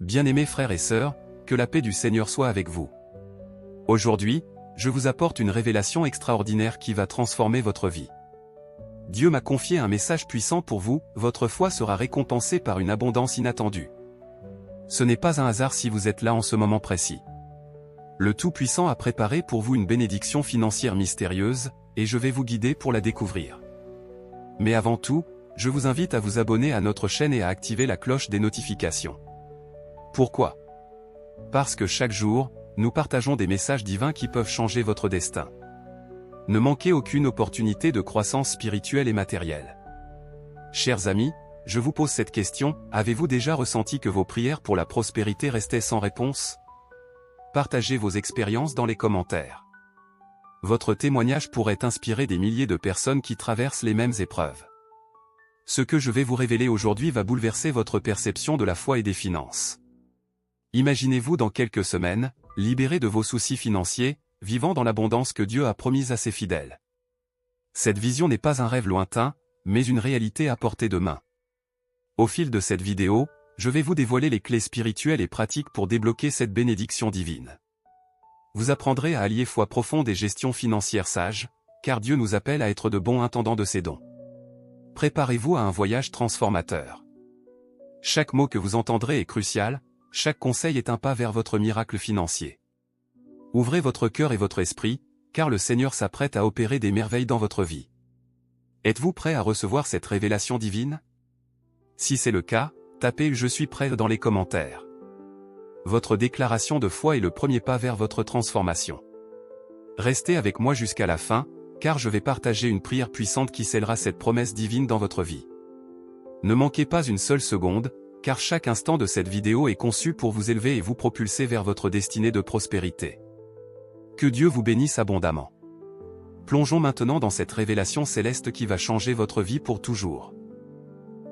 Bien-aimés frères et sœurs, que la paix du Seigneur soit avec vous. Aujourd'hui, je vous apporte une révélation extraordinaire qui va transformer votre vie. Dieu m'a confié un message puissant pour vous, votre foi sera récompensée par une abondance inattendue. Ce n'est pas un hasard si vous êtes là en ce moment précis. Le Tout-Puissant a préparé pour vous une bénédiction financière mystérieuse, et je vais vous guider pour la découvrir. Mais avant tout, je vous invite à vous abonner à notre chaîne et à activer la cloche des notifications. Pourquoi? Parce que chaque jour, nous partageons des messages divins qui peuvent changer votre destin. Ne manquez aucune opportunité de croissance spirituelle et matérielle. Chers amis, je vous pose cette question, avez-vous déjà ressenti que vos prières pour la prospérité restaient sans réponse? Partagez vos expériences dans les commentaires. Votre témoignage pourrait inspirer des milliers de personnes qui traversent les mêmes épreuves. Ce que je vais vous révéler aujourd'hui va bouleverser votre perception de la foi et des finances. Imaginez-vous dans quelques semaines, libéré de vos soucis financiers, vivant dans l'abondance que Dieu a promise à ses fidèles. Cette vision n'est pas un rêve lointain, mais une réalité à portée de main. Au fil de cette vidéo, je vais vous dévoiler les clés spirituelles et pratiques pour débloquer cette bénédiction divine. Vous apprendrez à allier foi profonde et gestion financière sage, car Dieu nous appelle à être de bons intendants de ses dons. Préparez-vous à un voyage transformateur. Chaque mot que vous entendrez est crucial, chaque conseil est un pas vers votre miracle financier. Ouvrez votre cœur et votre esprit, car le Seigneur s'apprête à opérer des merveilles dans votre vie. Êtes-vous prêt à recevoir cette révélation divine? Si c'est le cas, tapez « Je suis prêt » dans les commentaires. Votre déclaration de foi est le premier pas vers votre transformation. Restez avec moi jusqu'à la fin, car je vais partager une prière puissante qui scellera cette promesse divine dans votre vie. Ne manquez pas une seule seconde, car chaque instant de cette vidéo est conçu pour vous élever et vous propulser vers votre destinée de prospérité. Que Dieu vous bénisse abondamment. Plongeons maintenant dans cette révélation céleste qui va changer votre vie pour toujours.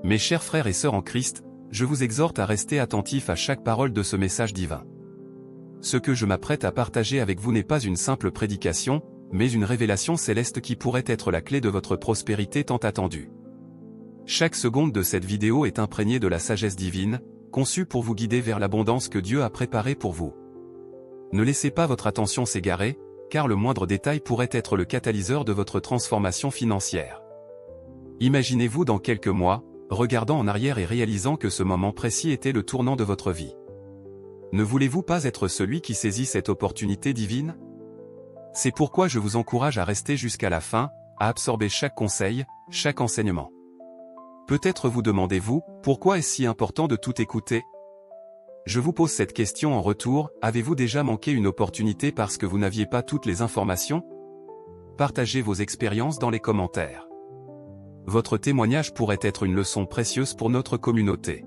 Mes chers frères et sœurs en Christ, je vous exhorte à rester attentifs à chaque parole de ce message divin. Ce que je m'apprête à partager avec vous n'est pas une simple prédication, mais une révélation céleste qui pourrait être la clé de votre prospérité tant attendue. Chaque seconde de cette vidéo est imprégnée de la sagesse divine, conçue pour vous guider vers l'abondance que Dieu a préparée pour vous. Ne laissez pas votre attention s'égarer, car le moindre détail pourrait être le catalyseur de votre transformation financière. Imaginez-vous dans quelques mois, regardant en arrière et réalisant que ce moment précis était le tournant de votre vie. Ne voulez-vous pas être celui qui saisit cette opportunité divine? C'est pourquoi je vous encourage à rester jusqu'à la fin, à absorber chaque conseil, chaque enseignement. Peut-être vous demandez-vous, pourquoi est-ce si important de tout écouter? Je vous pose cette question en retour, avez-vous déjà manqué une opportunité parce que vous n'aviez pas toutes les informations? Partagez vos expériences dans les commentaires. Votre témoignage pourrait être une leçon précieuse pour notre communauté.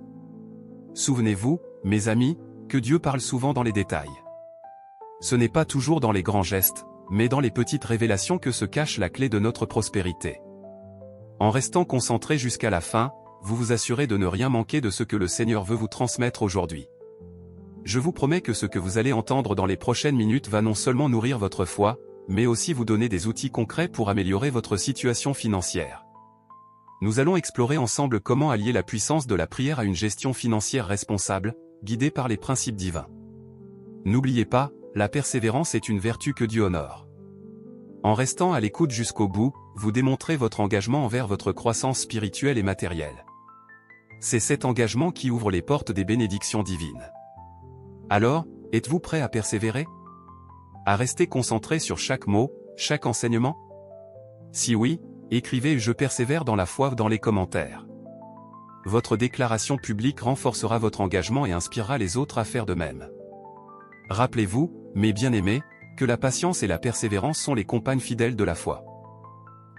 Souvenez-vous, mes amis, que Dieu parle souvent dans les détails. Ce n'est pas toujours dans les grands gestes, mais dans les petites révélations que se cache la clé de notre prospérité. En restant concentré jusqu'à la fin, vous vous assurez de ne rien manquer de ce que le Seigneur veut vous transmettre aujourd'hui. Je vous promets que ce que vous allez entendre dans les prochaines minutes va non seulement nourrir votre foi, mais aussi vous donner des outils concrets pour améliorer votre situation financière. Nous allons explorer ensemble comment allier la puissance de la prière à une gestion financière responsable, guidée par les principes divins. N'oubliez pas, la persévérance est une vertu que Dieu honore. En restant à l'écoute jusqu'au bout, vous démontrez votre engagement envers votre croissance spirituelle et matérielle. C'est cet engagement qui ouvre les portes des bénédictions divines. Alors, êtes-vous prêt à persévérer? À rester concentré sur chaque mot, chaque enseignement? Si oui, écrivez « Je persévère dans la foi » dans les commentaires. Votre déclaration publique renforcera votre engagement et inspirera les autres à faire de même. Rappelez-vous, mes bien-aimés, que la patience et la persévérance sont les compagnes fidèles de la foi.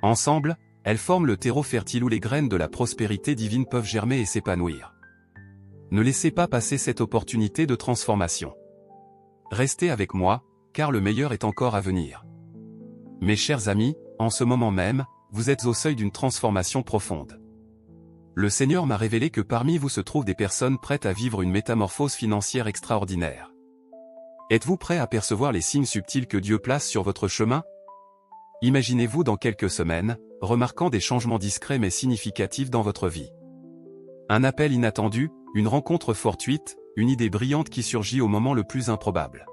Ensemble, elles forment le terreau fertile où les graines de la prospérité divine peuvent germer et s'épanouir. Ne laissez pas passer cette opportunité de transformation. Restez avec moi, car le meilleur est encore à venir. Mes chers amis, en ce moment même, vous êtes au seuil d'une transformation profonde. Le Seigneur m'a révélé que parmi vous se trouvent des personnes prêtes à vivre une métamorphose financière extraordinaire. Êtes-vous prêt à percevoir les signes subtils que Dieu place sur votre chemin? Imaginez-vous dans quelques semaines, remarquant des changements discrets mais significatifs dans votre vie. Un appel inattendu, une rencontre fortuite, une idée brillante qui surgit au moment le plus improbable.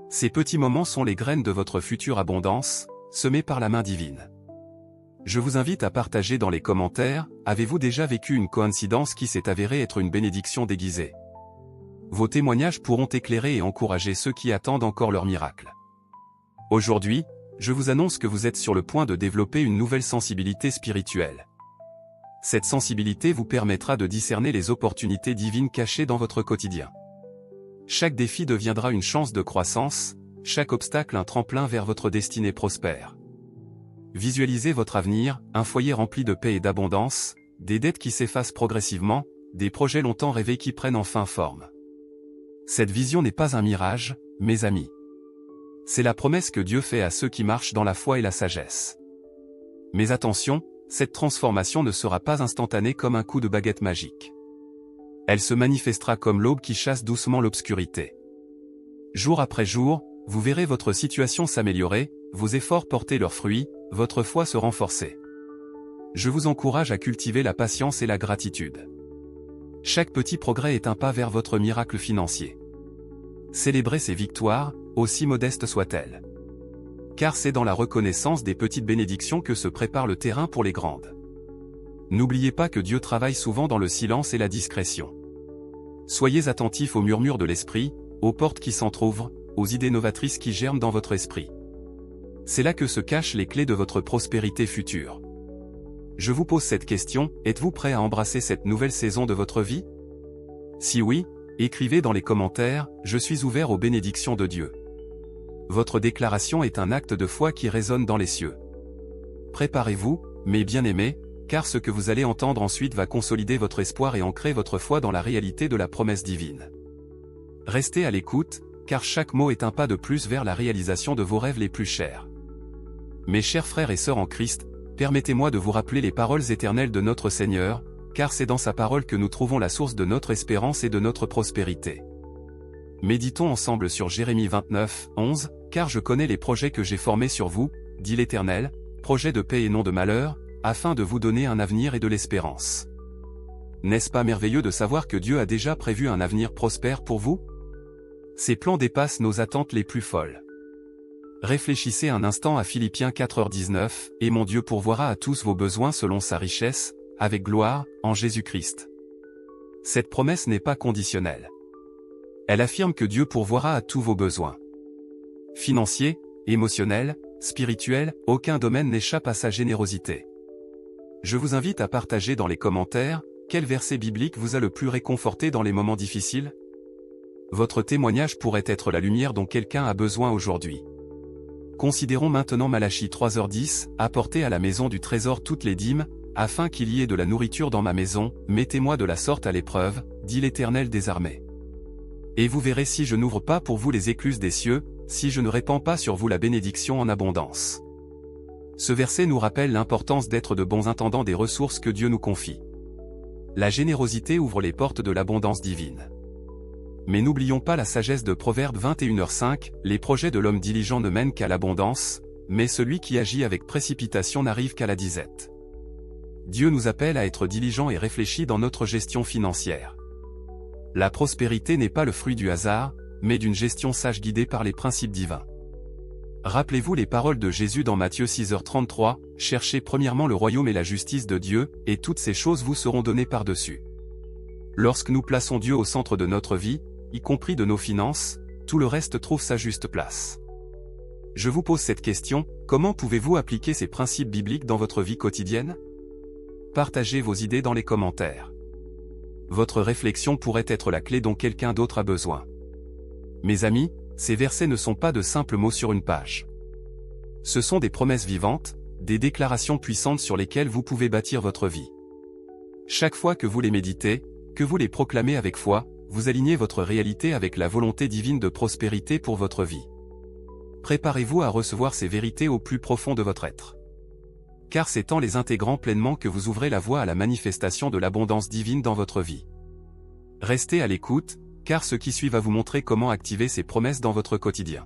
Ces petits moments sont les graines de votre future abondance, semées par la main divine. Je vous invite à partager dans les commentaires, avez-vous déjà vécu une coïncidence qui s'est avérée être une bénédiction déguisée? Vos témoignages pourront éclairer et encourager ceux qui attendent encore leur miracle. Aujourd'hui, je vous annonce que vous êtes sur le point de développer une nouvelle sensibilité spirituelle. Cette sensibilité vous permettra de discerner les opportunités divines cachées dans votre quotidien. Chaque défi deviendra une chance de croissance, chaque obstacle un tremplin vers votre destinée prospère. Visualisez votre avenir, un foyer rempli de paix et d'abondance, des dettes qui s'effacent progressivement, des projets longtemps rêvés qui prennent enfin forme. Cette vision n'est pas un mirage, mes amis. C'est la promesse que Dieu fait à ceux qui marchent dans la foi et la sagesse. Mais attention, cette transformation ne sera pas instantanée comme un coup de baguette magique. Elle se manifestera comme l'aube qui chasse doucement l'obscurité. Jour après jour, vous verrez votre situation s'améliorer, vos efforts porter leurs fruits, votre foi se renforcer. Je vous encourage à cultiver la patience et la gratitude. Chaque petit progrès est un pas vers votre miracle financier. Célébrez ces victoires, aussi modestes soient-elles. Car c'est dans la reconnaissance des petites bénédictions que se prépare le terrain pour les grandes. N'oubliez pas que Dieu travaille souvent dans le silence et la discrétion. Soyez attentifs aux murmures de l'esprit, aux portes qui s'entr'ouvrent, aux idées novatrices qui germent dans votre esprit. C'est là que se cachent les clés de votre prospérité future. Je vous pose cette question, êtes-vous prêt à embrasser cette nouvelle saison de votre vie? Si oui, écrivez dans les commentaires, je suis ouvert aux bénédictions de Dieu. Votre déclaration est un acte de foi qui résonne dans les cieux. Préparez-vous, mes bien-aimés, car ce que vous allez entendre ensuite va consolider votre espoir et ancrer votre foi dans la réalité de la promesse divine. Restez à l'écoute, car chaque mot est un pas de plus vers la réalisation de vos rêves les plus chers. Mes chers frères et sœurs en Christ, permettez-moi de vous rappeler les paroles éternelles de notre Seigneur, car c'est dans sa parole que nous trouvons la source de notre espérance et de notre prospérité. Méditons ensemble sur Jérémie 29, 11, « Car je connais les projets que j'ai formés sur vous, dit l'Éternel, projets de paix et non de malheur, afin de vous donner un avenir et de l'espérance. » N'est-ce pas merveilleux de savoir que Dieu a déjà prévu un avenir prospère pour vous? Ces plans dépassent nos attentes les plus folles. Réfléchissez un instant à Philippiens 4h19, « Et mon Dieu pourvoira à tous vos besoins selon sa richesse, avec gloire, en Jésus-Christ. » Cette promesse n'est pas conditionnelle. Elle affirme que Dieu pourvoira à tous vos besoins. Financiers, émotionnels, spirituels, aucun domaine n'échappe à sa générosité. Je vous invite à partager dans les commentaires, quel verset biblique vous a le plus réconforté dans les moments difficiles? Votre témoignage pourrait être la lumière dont quelqu'un a besoin aujourd'hui. Considérons maintenant Malachie 3h10, « Apportez à la maison du trésor toutes les dîmes, afin qu'il y ait de la nourriture dans ma maison, mettez-moi de la sorte à l'épreuve, dit l'Éternel des armées. Et vous verrez si je n'ouvre pas pour vous les écluses des cieux, si je ne répands pas sur vous la bénédiction en abondance. » Ce verset nous rappelle l'importance d'être de bons intendants des ressources que Dieu nous confie. La générosité ouvre les portes de l'abondance divine. Mais n'oublions pas la sagesse de Proverbe 21h5, « Les projets de l'homme diligent ne mènent qu'à l'abondance, mais celui qui agit avec précipitation n'arrive qu'à la disette. » Dieu nous appelle à être diligents et réfléchis dans notre gestion financière. La prospérité n'est pas le fruit du hasard, mais d'une gestion sage guidée par les principes divins. Rappelez-vous les paroles de Jésus dans Matthieu 6h33, « Cherchez premièrement le royaume et la justice de Dieu, et toutes ces choses vous seront données par-dessus. » Lorsque nous plaçons Dieu au centre de notre vie, y compris de nos finances, tout le reste trouve sa juste place. Je vous pose cette question, comment pouvez-vous appliquer ces principes bibliques dans votre vie quotidienne? Partagez vos idées dans les commentaires. Votre réflexion pourrait être la clé dont quelqu'un d'autre a besoin. Mes amis, ces versets ne sont pas de simples mots sur une page. Ce sont des promesses vivantes, des déclarations puissantes sur lesquelles vous pouvez bâtir votre vie. Chaque fois que vous les méditez, que vous les proclamez avec foi, vous alignez votre réalité avec la volonté divine de prospérité pour votre vie. Préparez-vous à recevoir ces vérités au plus profond de votre être. Car c'est en les intégrant pleinement que vous ouvrez la voie à la manifestation de l'abondance divine dans votre vie. Restez à l'écoute, car ce qui suit va vous montrer comment activer ces promesses dans votre quotidien.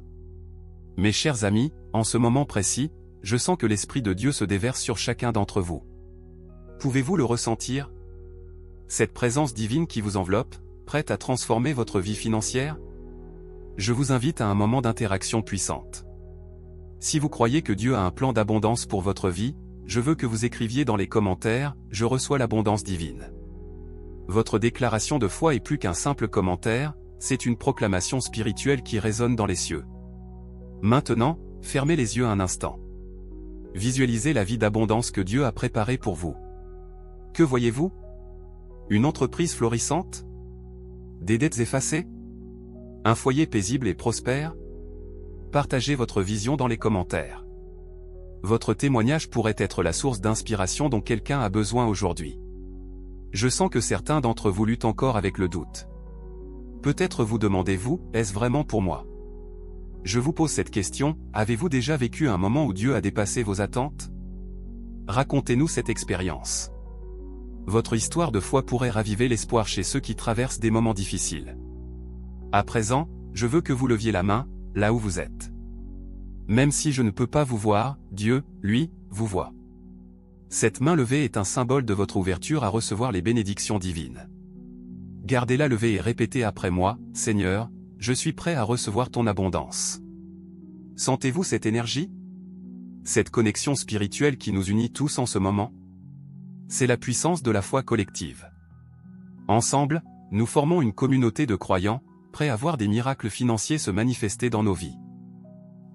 Mes chers amis, en ce moment précis, je sens que l'Esprit de Dieu se déverse sur chacun d'entre vous. Pouvez-vous le ressentir? Cette présence divine qui vous enveloppe, prête à transformer votre vie financière? Je vous invite à un moment d'interaction puissante. Si vous croyez que Dieu a un plan d'abondance pour votre vie, je veux que vous écriviez dans les commentaires « Je reçois l'abondance divine ». Votre déclaration de foi est plus qu'un simple commentaire, c'est une proclamation spirituelle qui résonne dans les cieux. Maintenant, fermez les yeux un instant. Visualisez la vie d'abondance que Dieu a préparée pour vous. Que voyez-vous? Une entreprise florissante? Des dettes effacées? Un foyer paisible et prospère? Partagez votre vision dans les commentaires. Votre témoignage pourrait être la source d'inspiration dont quelqu'un a besoin aujourd'hui. Je sens que certains d'entre vous luttent encore avec le doute. Peut-être vous demandez-vous, est-ce vraiment pour moi? Je vous pose cette question, avez-vous déjà vécu un moment où Dieu a dépassé vos attentes? Racontez-nous cette expérience. Votre histoire de foi pourrait raviver l'espoir chez ceux qui traversent des moments difficiles. À présent, je veux que vous leviez la main, là où vous êtes. Même si je ne peux pas vous voir, Dieu, lui, vous voit. Cette main levée est un symbole de votre ouverture à recevoir les bénédictions divines. Gardez-la levée et répétez après moi, Seigneur, je suis prêt à recevoir ton abondance. Sentez-vous cette énergie? Cette connexion spirituelle qui nous unit tous en ce moment? C'est la puissance de la foi collective. Ensemble, nous formons une communauté de croyants, prêts à voir des miracles financiers se manifester dans nos vies.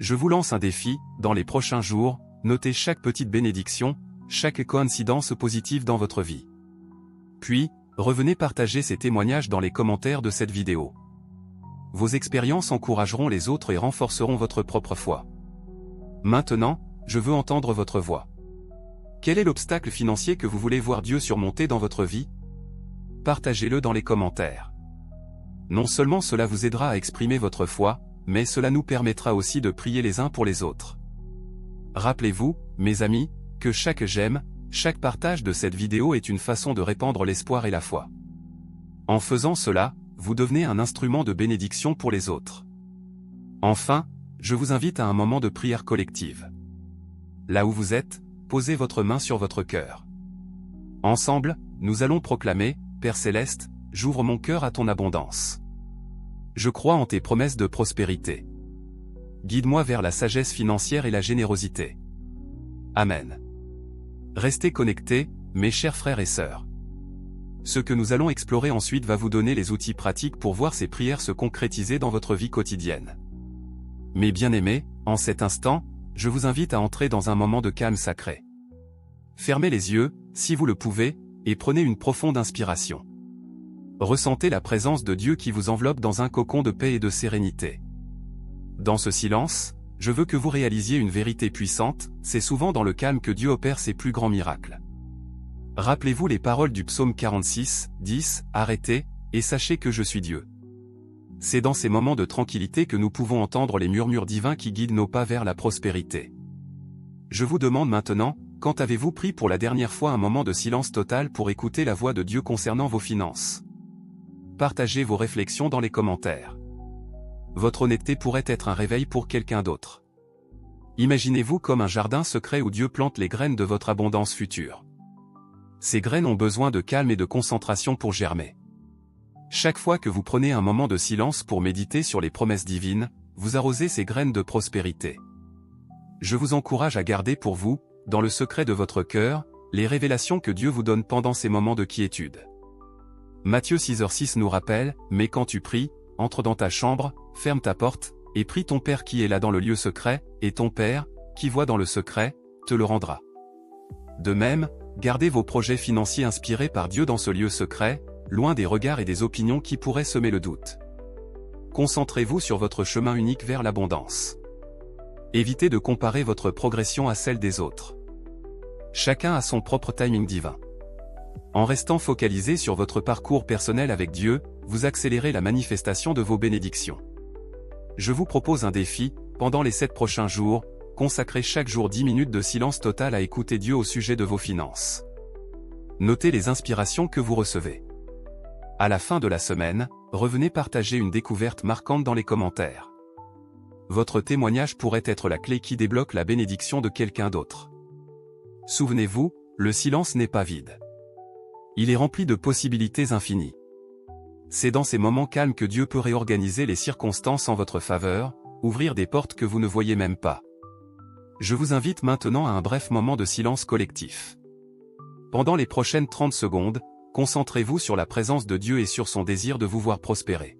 Je vous lance un défi, dans les prochains jours, notez chaque petite bénédiction, chaque coïncidence positive dans votre vie. Puis, revenez partager ces témoignages dans les commentaires de cette vidéo. Vos expériences encourageront les autres et renforceront votre propre foi. Maintenant, je veux entendre votre voix. Quel est l'obstacle financier que vous voulez voir Dieu surmonter dans votre vie? Partagez-le dans les commentaires. Non seulement cela vous aidera à exprimer votre foi, mais cela nous permettra aussi de prier les uns pour les autres. Rappelez-vous, mes amis, que chaque j'aime, chaque partage de cette vidéo est une façon de répandre l'espoir et la foi. En faisant cela, vous devenez un instrument de bénédiction pour les autres. Enfin, je vous invite à un moment de prière collective. Là où vous êtes, posez votre main sur votre cœur. Ensemble, nous allons proclamer, Père Céleste, j'ouvre mon cœur à ton abondance. Je crois en tes promesses de prospérité. Guide-moi vers la sagesse financière et la générosité. Amen. Restez connectés, mes chers frères et sœurs. Ce que nous allons explorer ensuite va vous donner les outils pratiques pour voir ces prières se concrétiser dans votre vie quotidienne. Mes bien-aimés, en cet instant, je vous invite à entrer dans un moment de calme sacré. Fermez les yeux, si vous le pouvez, et prenez une profonde inspiration. Ressentez la présence de Dieu qui vous enveloppe dans un cocon de paix et de sérénité. Dans ce silence, je veux que vous réalisiez une vérité puissante, c'est souvent dans le calme que Dieu opère ses plus grands miracles. Rappelez-vous les paroles du psaume 46, 10, arrêtez, et sachez que je suis Dieu. C'est dans ces moments de tranquillité que nous pouvons entendre les murmures divins qui guident nos pas vers la prospérité. Je vous demande maintenant, quand avez-vous pris pour la dernière fois un moment de silence total pour écouter la voix de Dieu concernant vos finances? Partagez vos réflexions dans les commentaires. Votre honnêteté pourrait être un réveil pour quelqu'un d'autre. Imaginez-vous comme un jardin secret où Dieu plante les graines de votre abondance future. Ces graines ont besoin de calme et de concentration pour germer. Chaque fois que vous prenez un moment de silence pour méditer sur les promesses divines, vous arrosez ces graines de prospérité. Je vous encourage à garder pour vous, dans le secret de votre cœur, les révélations que Dieu vous donne pendant ces moments de quiétude. Matthieu 6h6 nous rappelle, « Mais quand tu pries, entre dans ta chambre, ferme ta porte, et prie ton Père qui est là dans le lieu secret, et ton Père, qui voit dans le secret, te le rendra. » De même, gardez vos projets financiers inspirés par Dieu dans ce lieu secret, loin des regards et des opinions qui pourraient semer le doute. Concentrez-vous sur votre chemin unique vers l'abondance. Évitez de comparer votre progression à celle des autres. Chacun a son propre timing divin. En restant focalisé sur votre parcours personnel avec Dieu, vous accélérez la manifestation de vos bénédictions. Je vous propose un défi, pendant les 7 prochains jours, consacrez chaque jour 10 minutes de silence total à écouter Dieu au sujet de vos finances. Notez les inspirations que vous recevez. À la fin de la semaine, revenez partager une découverte marquante dans les commentaires. Votre témoignage pourrait être la clé qui débloque la bénédiction de quelqu'un d'autre. Souvenez-vous, le silence n'est pas vide. Il est rempli de possibilités infinies. C'est dans ces moments calmes que Dieu peut réorganiser les circonstances en votre faveur, ouvrir des portes que vous ne voyez même pas. Je vous invite maintenant à un bref moment de silence collectif. Pendant les prochaines 30 secondes, concentrez-vous sur la présence de Dieu et sur son désir de vous voir prospérer.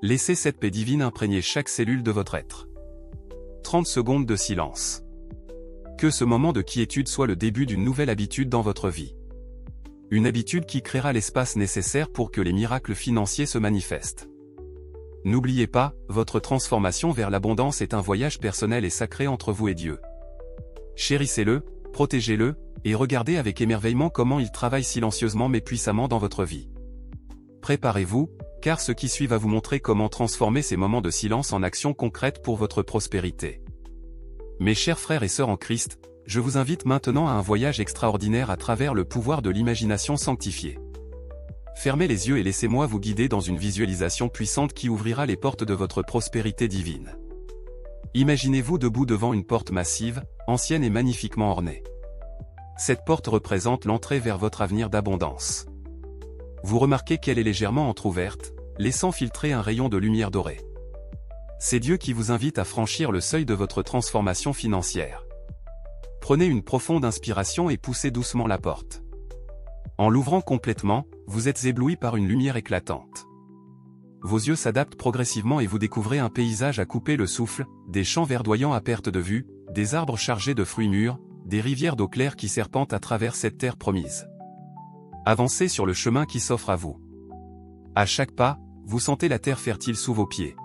Laissez cette paix divine imprégner chaque cellule de votre être. 30 secondes de silence. Que ce moment de quiétude soit le début d'une nouvelle habitude dans votre vie. Une habitude qui créera l'espace nécessaire pour que les miracles financiers se manifestent. N'oubliez pas, votre transformation vers l'abondance est un voyage personnel et sacré entre vous et Dieu. Chérissez-le, protégez-le, et regardez avec émerveillement comment il travaille silencieusement mais puissamment dans votre vie. Préparez-vous, car ce qui suit va vous montrer comment transformer ces moments de silence en actions concrètes pour votre prospérité. Mes chers frères et sœurs en Christ, je vous invite maintenant à un voyage extraordinaire à travers le pouvoir de l'imagination sanctifiée. Fermez les yeux et laissez-moi vous guider dans une visualisation puissante qui ouvrira les portes de votre prospérité divine. Imaginez-vous debout devant une porte massive, ancienne et magnifiquement ornée. Cette porte représente l'entrée vers votre avenir d'abondance. Vous remarquez qu'elle est légèrement entr'ouverte, laissant filtrer un rayon de lumière dorée. C'est Dieu qui vous invite à franchir le seuil de votre transformation financière. Prenez une profonde inspiration et poussez doucement la porte. En l'ouvrant complètement, vous êtes ébloui par une lumière éclatante. Vos yeux s'adaptent progressivement et vous découvrez un paysage à couper le souffle, des champs verdoyants à perte de vue, des arbres chargés de fruits mûrs, des rivières d'eau claire qui serpentent à travers cette terre promise. Avancez sur le chemin qui s'offre à vous. À chaque pas, vous sentez la terre fertile sous vos pieds.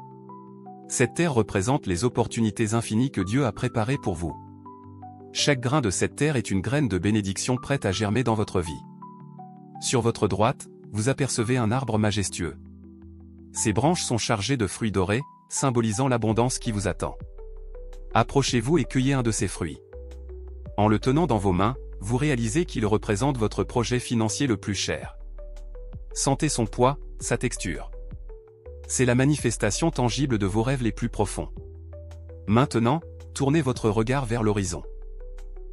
Cette terre représente les opportunités infinies que Dieu a préparées pour vous. Chaque grain de cette terre est une graine de bénédiction prête à germer dans votre vie. Sur votre droite, vous apercevez un arbre majestueux. Ses branches sont chargées de fruits dorés, symbolisant l'abondance qui vous attend. Approchez-vous et cueillez un de ces fruits. En le tenant dans vos mains, vous réalisez qu'il représente votre projet financier le plus cher. Sentez son poids, sa texture. C'est la manifestation tangible de vos rêves les plus profonds. Maintenant, tournez votre regard vers l'horizon.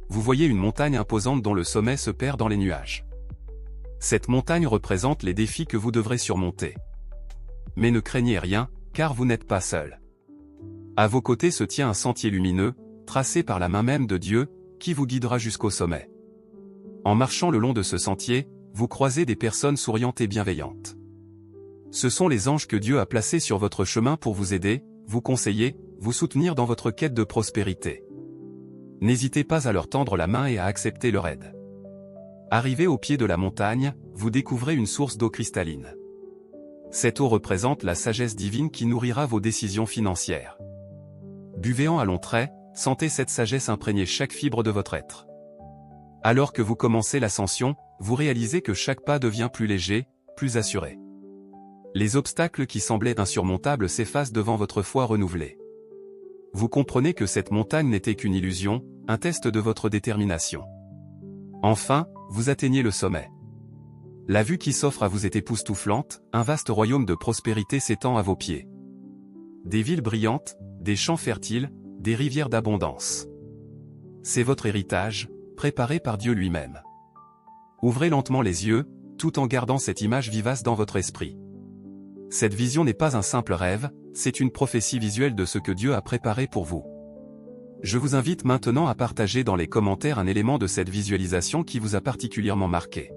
Vous voyez une montagne imposante dont le sommet se perd dans les nuages. Cette montagne représente les défis que vous devrez surmonter. Mais ne craignez rien, car vous n'êtes pas seul. À vos côtés se tient un sentier lumineux, tracé par la main même de Dieu, qui vous guidera jusqu'au sommet. En marchant le long de ce sentier, vous croisez des personnes souriantes et bienveillantes. Ce sont les anges que Dieu a placés sur votre chemin pour vous aider, vous conseiller, vous soutenir dans votre quête de prospérité. N'hésitez pas à leur tendre la main et à accepter leur aide. Arrivé au pied de la montagne, vous découvrez une source d'eau cristalline. Cette eau représente la sagesse divine qui nourrira vos décisions financières. Buvez-en à longs traits, sentez cette sagesse imprégner chaque fibre de votre être. Alors que vous commencez l'ascension, vous réalisez que chaque pas devient plus léger, plus assuré. Les obstacles qui semblaient insurmontables s'effacent devant votre foi renouvelée. Vous comprenez que cette montagne n'était qu'une illusion, un test de votre détermination. Enfin, vous atteignez le sommet. La vue qui s'offre à vous est époustouflante, un vaste royaume de prospérité s'étend à vos pieds. Des villes brillantes, des champs fertiles, des rivières d'abondance. C'est votre héritage, préparé par Dieu lui-même. Ouvrez lentement les yeux, tout en gardant cette image vivace dans votre esprit. Cette vision n'est pas un simple rêve, c'est une prophétie visuelle de ce que Dieu a préparé pour vous. Je vous invite maintenant à partager dans les commentaires un élément de cette visualisation qui vous a particulièrement marqué.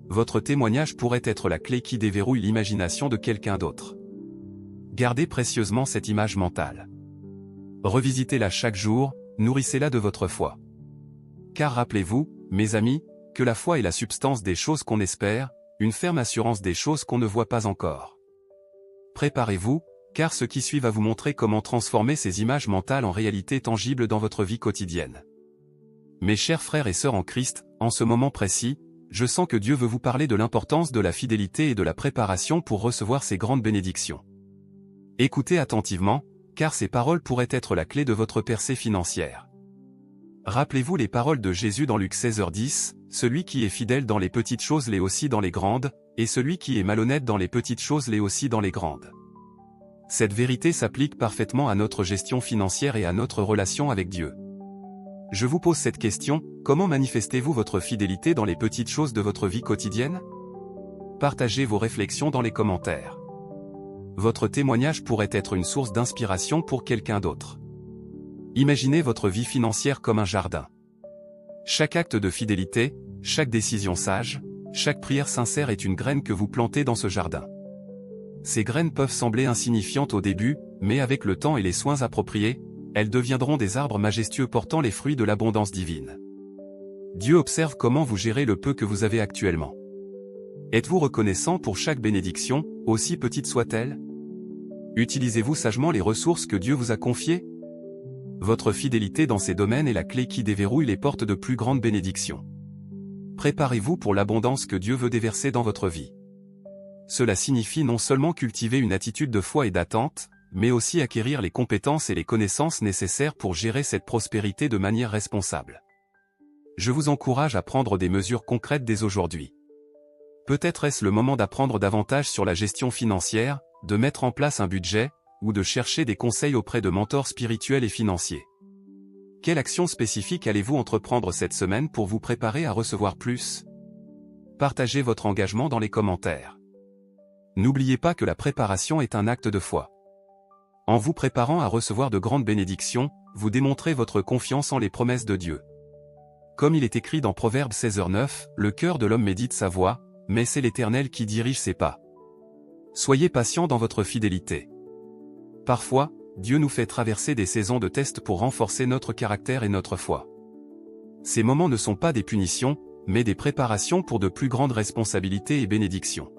Votre témoignage pourrait être la clé qui déverrouille l'imagination de quelqu'un d'autre. Gardez précieusement cette image mentale. Revisitez-la chaque jour, nourrissez-la de votre foi. Car rappelez-vous, mes amis, que la foi est la substance des choses qu'on espère, une ferme assurance des choses qu'on ne voit pas encore. Préparez-vous, car ce qui suit va vous montrer comment transformer ces images mentales en réalité tangible dans votre vie quotidienne. Mes chers frères et sœurs en Christ, en ce moment précis, je sens que Dieu veut vous parler de l'importance de la fidélité et de la préparation pour recevoir ces grandes bénédictions. Écoutez attentivement, car ces paroles pourraient être la clé de votre percée financière. Rappelez-vous les paroles de Jésus dans Luc 16h10, « Celui qui est fidèle dans les petites choses l'est aussi dans les grandes, et celui qui est malhonnête dans les petites choses l'est aussi dans les grandes. » Cette vérité s'applique parfaitement à notre gestion financière et à notre relation avec Dieu. Je vous pose cette question, comment manifestez-vous votre fidélité dans les petites choses de votre vie quotidienne? partagez vos réflexions dans les commentaires. Votre témoignage pourrait être une source d'inspiration pour quelqu'un d'autre. Imaginez votre vie financière comme un jardin. Chaque acte de fidélité, chaque décision sage, chaque prière sincère est une graine que vous plantez dans ce jardin. Ces graines peuvent sembler insignifiantes au début, mais avec le temps et les soins appropriés, elles deviendront des arbres majestueux portant les fruits de l'abondance divine. Dieu observe comment vous gérez le peu que vous avez actuellement. Êtes-vous reconnaissant pour chaque bénédiction, aussi petite soit-elle? Utilisez-vous sagement les ressources que Dieu vous a confiées? Votre fidélité dans ces domaines est la clé qui déverrouille les portes de plus grandes bénédictions. Préparez-vous pour l'abondance que Dieu veut déverser dans votre vie. Cela signifie non seulement cultiver une attitude de foi et d'attente, mais aussi acquérir les compétences et les connaissances nécessaires pour gérer cette prospérité de manière responsable. Je vous encourage à prendre des mesures concrètes dès aujourd'hui. Peut-être est-ce le moment d'apprendre davantage sur la gestion financière, de mettre en place un budget, ou de chercher des conseils auprès de mentors spirituels et financiers. Quelle action spécifique allez-vous entreprendre cette semaine pour vous préparer à recevoir plus? Partagez votre engagement dans les commentaires. N'oubliez pas que la préparation est un acte de foi. En vous préparant à recevoir de grandes bénédictions, vous démontrez votre confiance en les promesses de Dieu. Comme il est écrit dans Proverbes 16:9, le cœur de l'homme médite sa voie, mais c'est l'Éternel qui dirige ses pas. Soyez patient dans votre fidélité. Parfois, Dieu nous fait traverser des saisons de tests pour renforcer notre caractère et notre foi. Ces moments ne sont pas des punitions, mais des préparations pour de plus grandes responsabilités et bénédictions.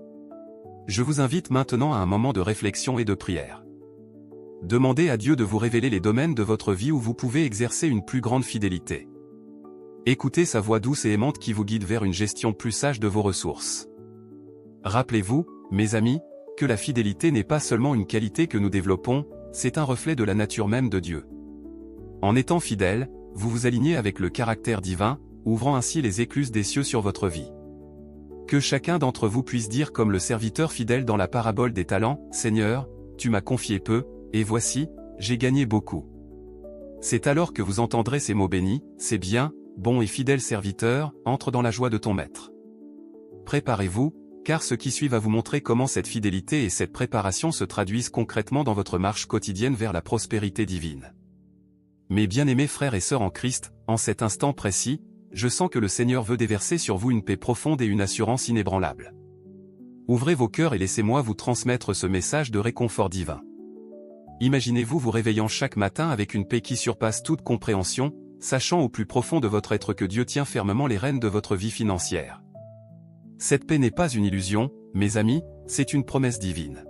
Je vous invite maintenant à un moment de réflexion et de prière. Demandez à Dieu de vous révéler les domaines de votre vie où vous pouvez exercer une plus grande fidélité. Écoutez sa voix douce et aimante qui vous guide vers une gestion plus sage de vos ressources. Rappelez-vous, mes amis, que la fidélité n'est pas seulement une qualité que nous développons, c'est un reflet de la nature même de Dieu. En étant fidèle, vous vous alignez avec le caractère divin, ouvrant ainsi les écluses des cieux sur votre vie. Que chacun d'entre vous puisse dire comme le serviteur fidèle dans la parabole des talents, « Seigneur, tu m'as confié peu, et voici, j'ai gagné beaucoup. » C'est alors que vous entendrez ces mots bénis, « C'est bien, bon et fidèle serviteur, entre dans la joie de ton maître. » Préparez-vous, car ce qui suit va vous montrer comment cette fidélité et cette préparation se traduisent concrètement dans votre marche quotidienne vers la prospérité divine. Mes bien-aimés frères et sœurs en Christ, en cet instant précis, je sens que le Seigneur veut déverser sur vous une paix profonde et une assurance inébranlable. Ouvrez vos cœurs et laissez-moi vous transmettre ce message de réconfort divin. Imaginez-vous vous réveillant chaque matin avec une paix qui surpasse toute compréhension, sachant au plus profond de votre être que Dieu tient fermement les rênes de votre vie financière. Cette paix n'est pas une illusion, mes amis, c'est une promesse divine.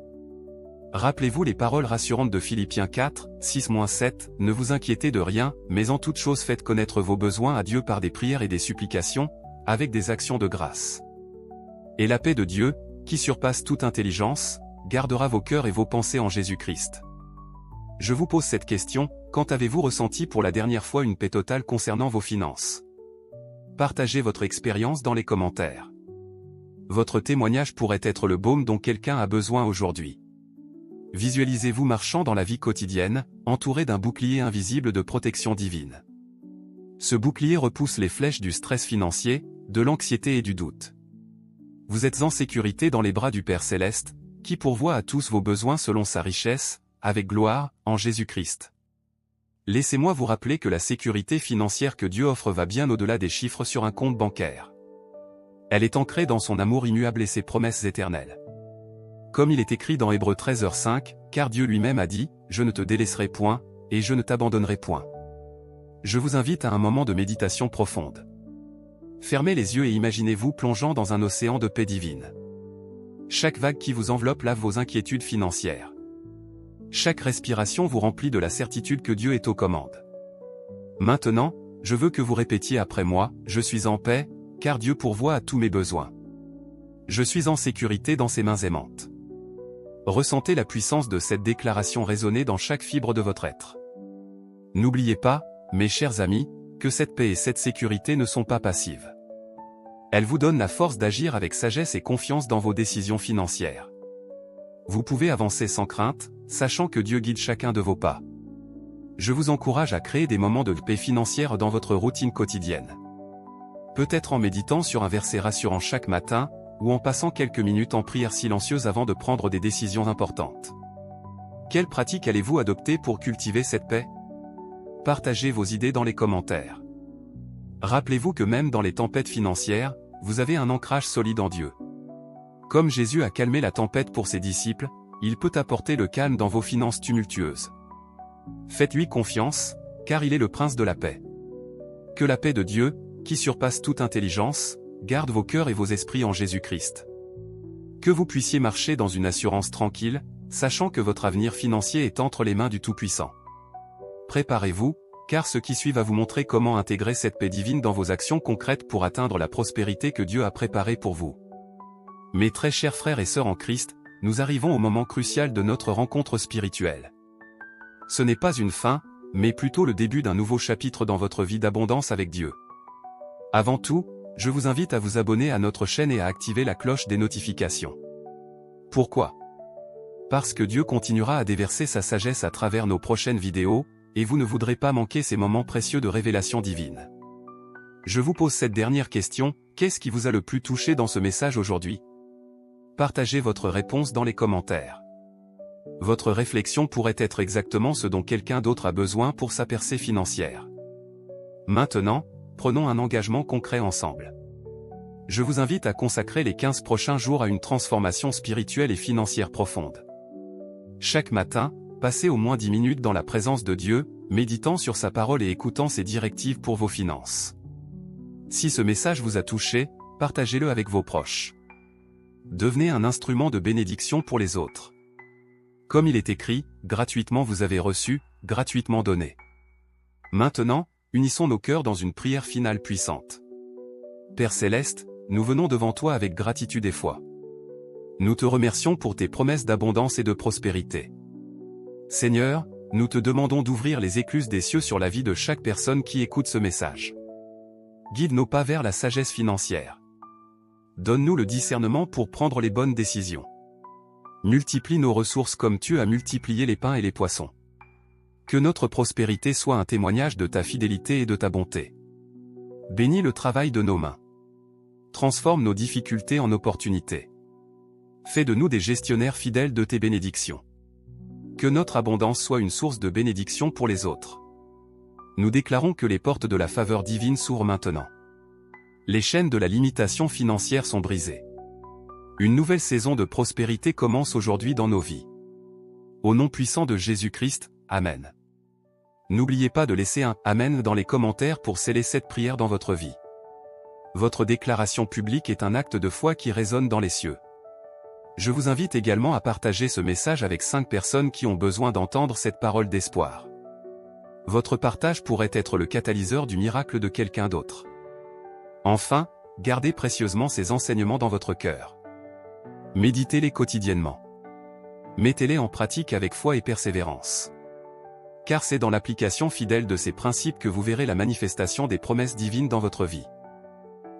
Rappelez-vous les paroles rassurantes de Philippiens 4, 6-7, « Ne vous inquiétez de rien, mais en toute chose faites connaître vos besoins à Dieu par des prières et des supplications, avec des actions de grâce. Et la paix de Dieu, qui surpasse toute intelligence, gardera vos cœurs et vos pensées en Jésus-Christ. » Je vous pose cette question, quand avez-vous ressenti pour la dernière fois une paix totale concernant vos finances? Partagez votre expérience dans les commentaires. Votre témoignage pourrait être le baume dont quelqu'un a besoin aujourd'hui. Visualisez-vous marchant dans la vie quotidienne, entouré d'un bouclier invisible de protection divine. Ce bouclier repousse les flèches du stress financier, de l'anxiété et du doute. Vous êtes en sécurité dans les bras du Père Céleste, qui pourvoit à tous vos besoins selon sa richesse, avec gloire, en Jésus-Christ. Laissez-moi vous rappeler que la sécurité financière que Dieu offre va bien au-delà des chiffres sur un compte bancaire. Elle est ancrée dans son amour immuable et ses promesses éternelles. Comme il est écrit dans Hébreux 13:5, car Dieu lui-même a dit, « Je ne te délaisserai point, et je ne t'abandonnerai point. » Je vous invite à un moment de méditation profonde. Fermez les yeux et imaginez-vous plongeant dans un océan de paix divine. Chaque vague qui vous enveloppe lave vos inquiétudes financières. Chaque respiration vous remplit de la certitude que Dieu est aux commandes. Maintenant, je veux que vous répétiez après moi, « Je suis en paix, car Dieu pourvoit à tous mes besoins. Je suis en sécurité dans ses mains aimantes. » Ressentez la puissance de cette déclaration résonner dans chaque fibre de votre être. N'oubliez pas, mes chers amis, que cette paix et cette sécurité ne sont pas passives. Elles vous donnent la force d'agir avec sagesse et confiance dans vos décisions financières. Vous pouvez avancer sans crainte, sachant que Dieu guide chacun de vos pas. Je vous encourage à créer des moments de paix financière dans votre routine quotidienne. Peut-être en méditant sur un verset rassurant chaque matin, ou en passant quelques minutes en prière silencieuse avant de prendre des décisions importantes. Quelle pratique allez-vous adopter pour cultiver cette paix? Partagez vos idées dans les commentaires. Rappelez-vous que même dans les tempêtes financières, vous avez un ancrage solide en Dieu. Comme Jésus a calmé la tempête pour ses disciples, il peut apporter le calme dans vos finances tumultueuses. Faites-lui confiance, car il est le prince de la paix. Que la paix de Dieu, qui surpasse toute intelligence, garde vos cœurs et vos esprits en Jésus-Christ. Que vous puissiez marcher dans une assurance tranquille, sachant que votre avenir financier est entre les mains du Tout-Puissant. Préparez-vous, car ce qui suit va vous montrer comment intégrer cette paix divine dans vos actions concrètes pour atteindre la prospérité que Dieu a préparée pour vous. Mes très chers frères et sœurs en Christ, nous arrivons au moment crucial de notre rencontre spirituelle. Ce n'est pas une fin, mais plutôt le début d'un nouveau chapitre dans votre vie d'abondance avec Dieu. Avant tout, je vous invite à vous abonner à notre chaîne et à activer la cloche des notifications. Pourquoi? Parce que Dieu continuera à déverser sa sagesse à travers nos prochaines vidéos, et vous ne voudrez pas manquer ces moments précieux de révélation divine. Je vous pose cette dernière question, qu'est-ce qui vous a le plus touché dans ce message aujourd'hui? Partagez votre réponse dans les commentaires. Votre réflexion pourrait être exactement ce dont quelqu'un d'autre a besoin pour sa percée financière. Maintenant, prenons un engagement concret ensemble. Je vous invite à consacrer les 15 prochains jours à une transformation spirituelle et financière profonde. Chaque matin, passez au moins 10 minutes dans la présence de Dieu, méditant sur sa parole et écoutant ses directives pour vos finances. Si ce message vous a touché, partagez-le avec vos proches. Devenez un instrument de bénédiction pour les autres. Comme il est écrit, gratuitement vous avez reçu, gratuitement donné. Maintenant, unissons nos cœurs dans une prière finale puissante. Père Céleste, nous venons devant toi avec gratitude et foi. Nous te remercions pour tes promesses d'abondance et de prospérité. Seigneur, nous te demandons d'ouvrir les écluses des cieux sur la vie de chaque personne qui écoute ce message. Guide nos pas vers la sagesse financière. Donne-nous le discernement pour prendre les bonnes décisions. Multiplie nos ressources comme tu as multiplié les pains et les poissons. Que notre prospérité soit un témoignage de ta fidélité et de ta bonté. Bénis le travail de nos mains. Transforme nos difficultés en opportunités. Fais de nous des gestionnaires fidèles de tes bénédictions. Que notre abondance soit une source de bénédiction pour les autres. Nous déclarons que les portes de la faveur divine s'ouvrent maintenant. Les chaînes de la limitation financière sont brisées. Une nouvelle saison de prospérité commence aujourd'hui dans nos vies. Au nom puissant de Jésus-Christ, Amen. N'oubliez pas de laisser un « Amen » dans les commentaires pour sceller cette prière dans votre vie. Votre déclaration publique est un acte de foi qui résonne dans les cieux. Je vous invite également à partager ce message avec 5 personnes qui ont besoin d'entendre cette parole d'espoir. Votre partage pourrait être le catalyseur du miracle de quelqu'un d'autre. Enfin, gardez précieusement ces enseignements dans votre cœur. Méditez-les quotidiennement. Mettez-les en pratique avec foi et persévérance. Car c'est dans l'application fidèle de ces principes que vous verrez la manifestation des promesses divines dans votre vie.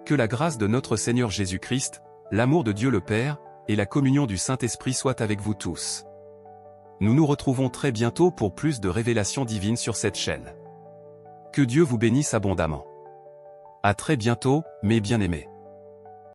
Que la grâce de notre Seigneur Jésus-Christ, l'amour de Dieu le Père, et la communion du Saint-Esprit soient avec vous tous. Nous nous retrouvons très bientôt pour plus de révélations divines sur cette chaîne. Que Dieu vous bénisse abondamment. À très bientôt, mes bien-aimés.